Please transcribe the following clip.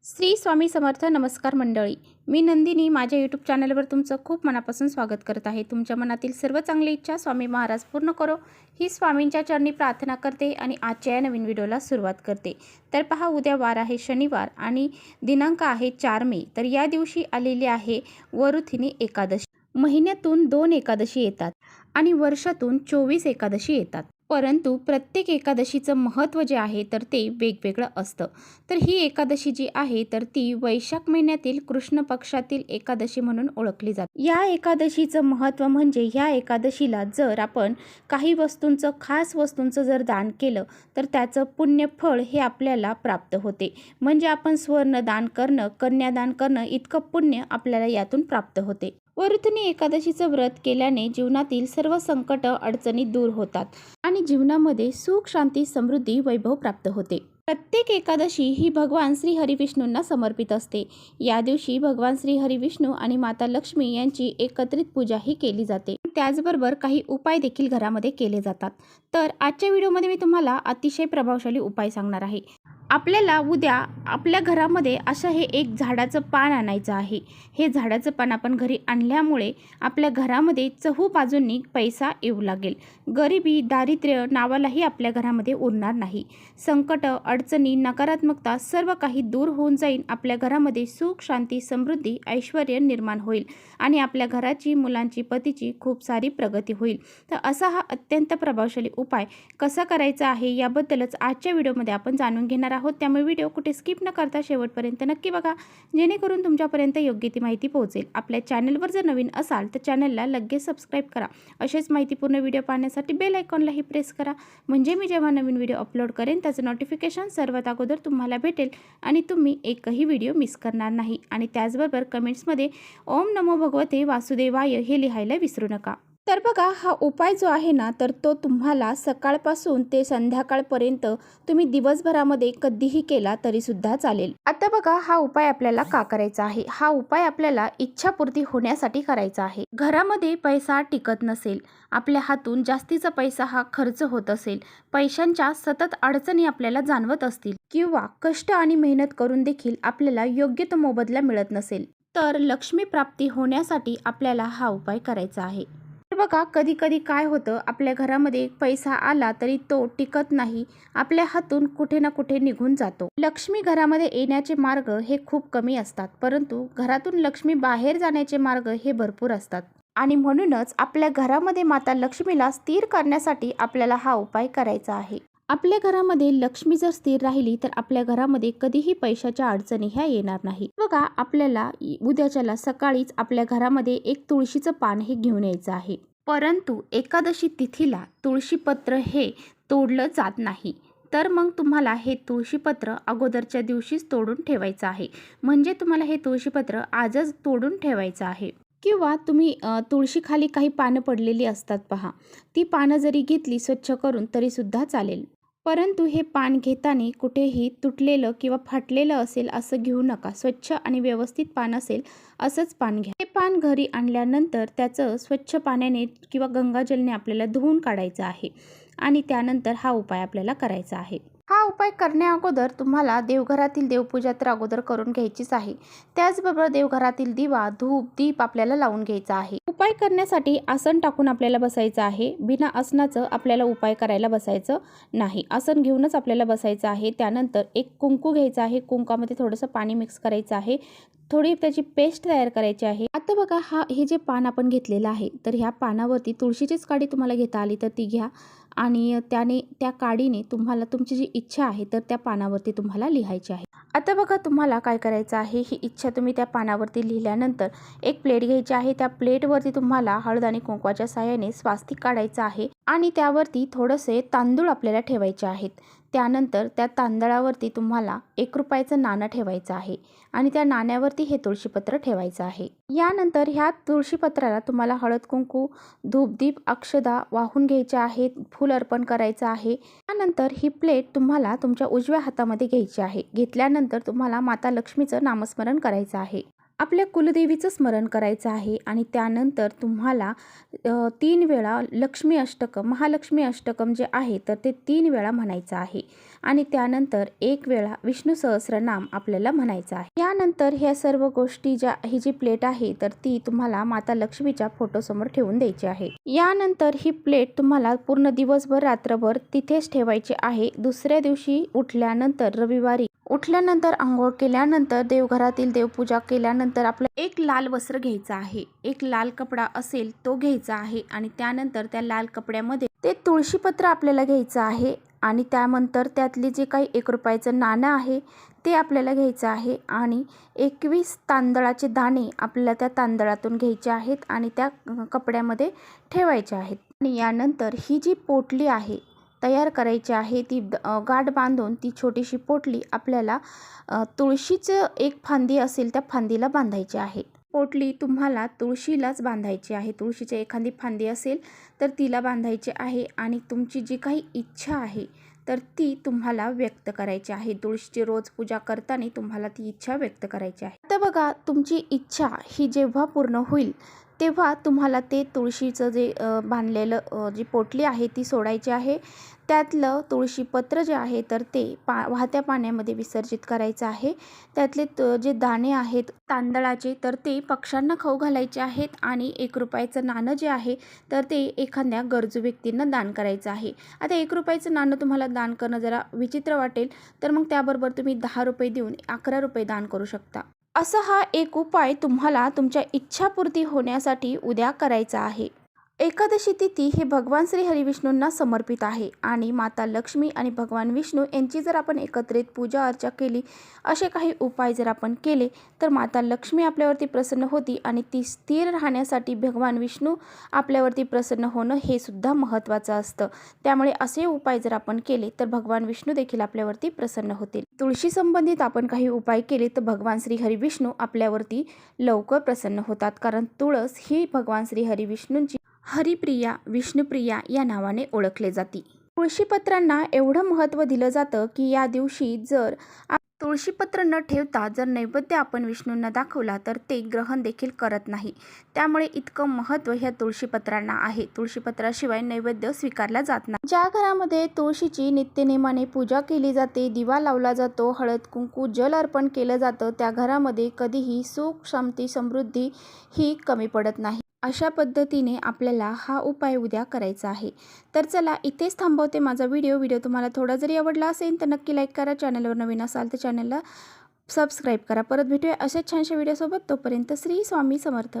श्री स्वामी समर्थ. नमस्कार मंडळी, मी नंदिनी माझ्या यूट्यूब चॅनलवर तुमचं खूप मनापासून स्वागत करत आहे. तुमच्या मनातील सर्व चांगली इच्छा स्वामी महाराज पूर्ण करो ही स्वामींच्या चरणी प्रार्थना करते आणि आजच्या या नवीन व्हिडिओला सुरुवात करते. तर पहा, उद्या वार आहे शनिवार आणि दिनांक आहे 4 मे. तर या दिवशी आलेली आहे वरुथिनी एकादशी. महिन्यातून 2 एकादशी येतात आणि वर्षातून 24 एकादशी येतात, परंतु प्रत्येक एकादशीचं महत्त्व जे आहे तर ते वेगवेगळं असतं. तर ही एकादशी जी आहे तर ती वैशाख महिन्यातील कृष्ण पक्षातील एकादशी म्हणून ओळखली जाते. या एकादशीचं महत्त्व म्हणजे या एकादशीला जर आपण काही वस्तूंचं, खास वस्तूंचं जर दान केलं तर त्याचं पुण्यफळ हे आपल्याला प्राप्त होते. म्हणजे आपण स्वर्ण दान करणं, कन्यादान करणं इतकं पुण्य आपल्याला यातून प्राप्त होते. वरुथिनी एकादशीचं व्रत केल्याने जीवनातील सर्व संकट, अडचणी दूर होतात आणि जीवनामध्ये सुख, शांती, समृद्धी, वैभव प्राप्त होते. प्रत्येक एकादशी ही भगवान श्री हरिविष्णूंना समर्पित असते. या दिवशी भगवान श्री हरिविष्णू आणि माता लक्ष्मी यांची एकत्रित पूजाही केली जाते. त्याचबरोबर काही उपाय देखील घरामध्ये केले जातात. तर आजच्या व्हिडिओमध्ये मी तुम्हाला अतिशय प्रभावशाली उपाय सांगणार आहे. आपल्याला उद्या आपल्या घरामध्ये असं हे एक झाडाचं पान आणायचं आहे. हे झाडाचं पान आपण घरी आणल्यामुळे आपल्या घरामध्ये चहूबाजूंनी पैसा येऊ लागेल. गरिबी, दारिद्र्य नावालाही आपल्या घरामध्ये उरणार नाही. संकट, अडचणी, नकारात्मकता सर्व काही दूर होऊन जाईल. आपल्या घरामध्ये सुख, शांती, समृद्धी, ऐश्वर्य निर्माण होईल आणि आपल्या घराची, मुलांची, पतीची खूप सारी प्रगती होईल. तर असा हा अत्यंत प्रभावशाली उपाय कसा करायचा आहे याबद्दलच आजच्या व्हिडिओमध्ये आपण जाणून घेणार आहोत. त्यामुळे व्हिडिओ कुठे स्किप न करता शेवटपर्यंत नक्की बघा, जेणेकरून तुमच्यापर्यंत योग्य ती माहिती पोहोचेल. आपल्या चॅनलवर जर नवीन असाल तर चॅनलला लगेच सबस्क्राईब करा. असेच माहितीपूर्ण व्हिडिओ पाहण्यासाठी बेल आयकॉनलाही प्रेस करा, म्हणजे मी जेव्हा नवीन व्हिडिओ अपलोड करेन त्याचं नोटिफिकेशन सर्वात अगोदर तुम्हाला भेटेल आणि तुम्ही एकही व्हिडिओ मिस करणार नाही. आणि त्याचबरोबर कमेंट्समध्ये ओम नमो भगवते वासुदेवाय हे लिहायला विसरू नका. तर बघा, हा उपाय जो आहे ना तर तो तुम्हाला सकाळपासून ते संध्याकाळपर्यंत तुम्ही दिवसभरामध्ये कधीही केला तरी सुद्धा चालेल. आता बघा, हा उपाय आपल्याला का करायचा आहे? हा उपाय आपल्याला इच्छापूर्ती होण्यासाठी करायचा आहे. घरामध्ये पैसा टिकत नसेल, आपल्या हातून जास्तीचा पैसा हा खर्च होत असेल, पैशांच्या सतत अडचणी आपल्याला जाणवत असतील किंवा कष्ट आणि मेहनत करून देखील आपल्याला योग्य तो मोबदला मिळत नसेल, तर लक्ष्मी प्राप्ती होण्यासाठी आपल्याला हा उपाय करायचा आहे. तर बघा, कधी कधी काय होतं, आपल्या घरामध्ये पैसा आला तरी तो टिकत नाही, आपल्या हातून कुठे ना कुठे निघून जातो. लक्ष्मी घरामध्ये येण्याचे मार्ग हे खूप कमी असतात, परंतु घरातून लक्ष्मी बाहेर जाण्याचे मार्ग हे भरपूर असतात. आणि म्हणूनच आपल्या घरामध्ये माता लक्ष्मीला स्थिर करण्यासाठी आपल्याला हा उपाय करायचा आहे. आपल्या घरामध्ये लक्ष्मी जर स्थिर राहिली तर आपल्या घरामध्ये कधीही पैशाच्या अडचणी ह्या येणार नाही. बघा, आपल्याला उद्याच्याला सकाळीच आपल्या घरामध्ये एक तुळशीचं पान हे घेऊन यायचं आहे. परंतु एकादशी तिथीला तुळशीपत्र हे तोडलं जात नाही. तर मग तुम्हाला हे तुळशीपत्र अगोदरच्या दिवशीच तोडून ठेवायचं आहे. म्हणजे तुम्हाला हे तुळशीपत्र आजच तोडून ठेवायचं आहे. किंवा तुम्ही तुळशीखाली काही पानं पडलेली असतात पहा, ती पानं जरी घेतली स्वच्छ करून तरी सुद्धा चालेल. परंतु हे पान घेताना कुठेही तुटलेलं किंवा फाटलेलं असेल असं घेऊ नका. स्वच्छ आणि व्यवस्थित पान असेल असंच पान घ्या. हे पान घरी आणल्यानंतर त्याचं स्वच्छ पाण्याने किंवा गंगाजलने आपल्याला धुवून काढायचं आहे आणि त्यानंतर हा उपाय आपल्याला करायचा आहे. हा उपाय करण्या अगोदर तुम्हाला देवघरातील देवपूजा तर अगोदर करून घ्यायचीच आहे. त्याचबरोबर देवघरातील दिवा, धूप, दीप आपल्याला लावून घ्यायचा आहे. उपाय करण्यासाठी आसन टाकून आपल्याला बसायचं आहे. बिना आसनाचं आपल्याला उपाय करायला बसायचं नाही. आसन घेऊनच आपल्याला बसायचं आहे. त्यानंतर एक कुंकू घ्यायचं आहे. कुंकामध्ये थोडंसं पाणी मिक्स करायचं आहे. थोडी त्याची पेस्ट तयार करायची आहे. आता बघा, हे जे पान आपण घेतलेलं आहे तर ह्या पानावरती तुळशीचीच काडी तुम्हाला घेता आली तर ती घ्या आणि त्या काडीने तुम्हाला तुमची जी इच्छा आहे तर त्या पानावरती तुम्हाला लिहायची आहे. आता बघा, तुम्हाला काय करायचं आहे, ही इच्छा तुम्ही त्या पानावरती लिहिल्यानंतर एक प्लेट घ्यायची आहे. त्या प्लेटवरती तुम्हाला हळद आणि कुंकवाच्या साहाय्याने स्वास्तिक काढायचं आहे आणि त्यावरती थोडेसे तांदूळ आपल्याला ठेवायचे आहेत. त्यानंतर त्या तांदळावरती तुम्हाला 1 रुपयाचं नाणं ठेवायचं आहे आणि त्या नाण्यावरती हे तुळशीपत्र ठेवायचं आहे. यानंतर ह्या तुळशीपत्राला तुम्हाला हळद, कुंकू, धूपदीप, अक्षदा वाहून घ्यायच्या आहेत, फूल अर्पण करायचं आहे. त्यानंतर ही प्लेट तुम्हाला तुमच्या उजव्या हातामध्ये घ्यायची आहे. घेतल्यानंतर तुम्हाला माता लक्ष्मीचं नामस्मरण करायचं आहे. आपल्या कुलदेवीचं स्मरण करायचं आहे आणि त्यानंतर तुम्हाला 3 वेळा लक्ष्मी अष्टकम, महालक्ष्मी अष्टकम जे आहे तर ते 3 वेळा म्हणायचं आहे आणि त्यानंतर एक वेळा विष्णू सहस्रनाम आपल्याला म्हणायचं आहे। यानंतर ह्या सर्व गोष्टी ही जी प्लेट आहे तर ती तुम्हाला माता लक्ष्मीच्या फोटोसमोर ठेवून द्यायची आहे। यानंतर ही प्लेट तुम्हाला पूर्ण दिवसभर रात्रभर तिथेच ठेवायची आहे। दुसऱ्या दिवशी उठल्यानंतर रविवारी उठल्यानंतर आंघोळ केल्यानंतर देवघरातील देवपूजा केल्यानंतर आपलं एक लाल वस्त्र घ्यायचं आहे, एक लाल कपडा असेल तो घ्यायचा आहे आणि त्यानंतर त्या लाल कपड्यामध्ये ते तुळशीपत्र आपल्याला घ्यायचं आहे आणि त्यानंतर त्यातले जे काही 1 रुपयाचं नाणं आहे ते आपल्याला घ्यायचं आहे आणि 21 तांदळाचे दाणे आपल्याला त्या तांदळातून घ्यायचे आहेत आणि त्या कपड्यामध्ये ठेवायचे आहेत। आणि यानंतर ही जी पोटली आहे तयार करायची आहे ती गाठ बांधून ती छोटीशी पोटली आपल्याला तुळशीचं एक फांदी असेल त्या फांदीला बांधायची आहे। पोटली तुम्हाला तुळशीलाच बांधायची आहे। तुळशीची एखादी फांदी असेल तर तिला बांधायची आहे आणि तुमची जी काही इच्छा आहे तर ती तुम्हाला व्यक्त करायची आहे। तुळशीची रोज पूजा करताना तुम्हाला ती इच्छा व्यक्त करायची आहे। आता बघा तुमची इच्छा ही जेव्हा पूर्ण होईल तेव्हा तुम्हाला ते तुळशीचं जे बांधलेलं जी पोटली आहे ती सोडायची आहे। त्यातलं तुळशीपत्र जे आहे तर ते वाहत्या पाण्यामध्ये विसर्जित करायचं आहे। त्यातले जे दाणे आहेत तांदळाचे तर ते पक्ष्यांना खाऊ घालायचे आहेत आणि 1 रुपयाचं नाणं जे आहे तर ते एखाद्या गरजू व्यक्तींना दान करायचं आहे। आता 1 रुपयाचं नाणं तुम्हाला दान करणं जरा विचित्र वाटेल तर मग त्याबरोबर तुम्ही 10 रुपये देऊन 11 रुपये दान करू शकता। असा हा एक उपाय तुम्हाला तुमच्या इच्छापूर्ती होण्यासाठी उद्या करायचा आहे। एकादशी तिथी हे भगवान श्री हरिविष्णूंना समर्पित आहे आणि माता लक्ष्मी आणि भगवान विष्णू यांची जर आपण एकत्रित पूजा अर्चा केली, असे काही उपाय जर आपण केले तर माता लक्ष्मी आपल्यावरती प्रसन्न होती आणि ती स्थिर राहण्यासाठी भगवान विष्णू आपल्यावरती प्रसन्न होणं हे सुद्धा महत्त्वाचं असतं। त्यामुळे असे उपाय जर आपण केले तर भगवान विष्णू देखील आपल्यावरती प्रसन्न होतील। तुळशी संबंधित आपण काही उपाय केले तर भगवान श्री हरिविष्णू आपल्यावरती लवकर प्रसन्न होतात, कारण तुळस ही भगवान श्री हरिविष्णूंची हरिप्रिया विष्णुप्रिया या नावाने ओळखले जाते। तुळशीपत्रांना एवढं महत्त्व दिलं जातं की या दिवशी जर तुळशीपत्र न ठेवता जर नैवेद्य आपण विष्णूंना दाखवला तर ते ग्रहण देखील करत नाही। त्यामुळे इतकं महत्त्व ह्या तुळशीपत्रांना आहे। तुळशीपत्राशिवाय नैवेद्य स्वीकारला जात नाही। ज्या घरामध्ये तुळशीची नित्यनेमाने पूजा केली जाते, दिवा लावला जातो, हळद कुंकू जल अर्पण केलं जातं, त्या घरामध्ये कधीही सुख शांती समृद्धी ही कमी पडत नाही। अशा पद्धतीने आपल्याला हा उपाय उद्या करायचा आहे। तर चला इथेच थांबवते माझा व्हिडिओ तुम्हाला थोडा जरी आवडला असेल तर नक्की लाईक करा। चॅनलवर नवीन असाल तर चॅनलला सबस्क्राईब करा। परत भेटूया अशाच छानशा व्हिडिओसोबत। तोपर्यंत श्री स्वामी समर्थ।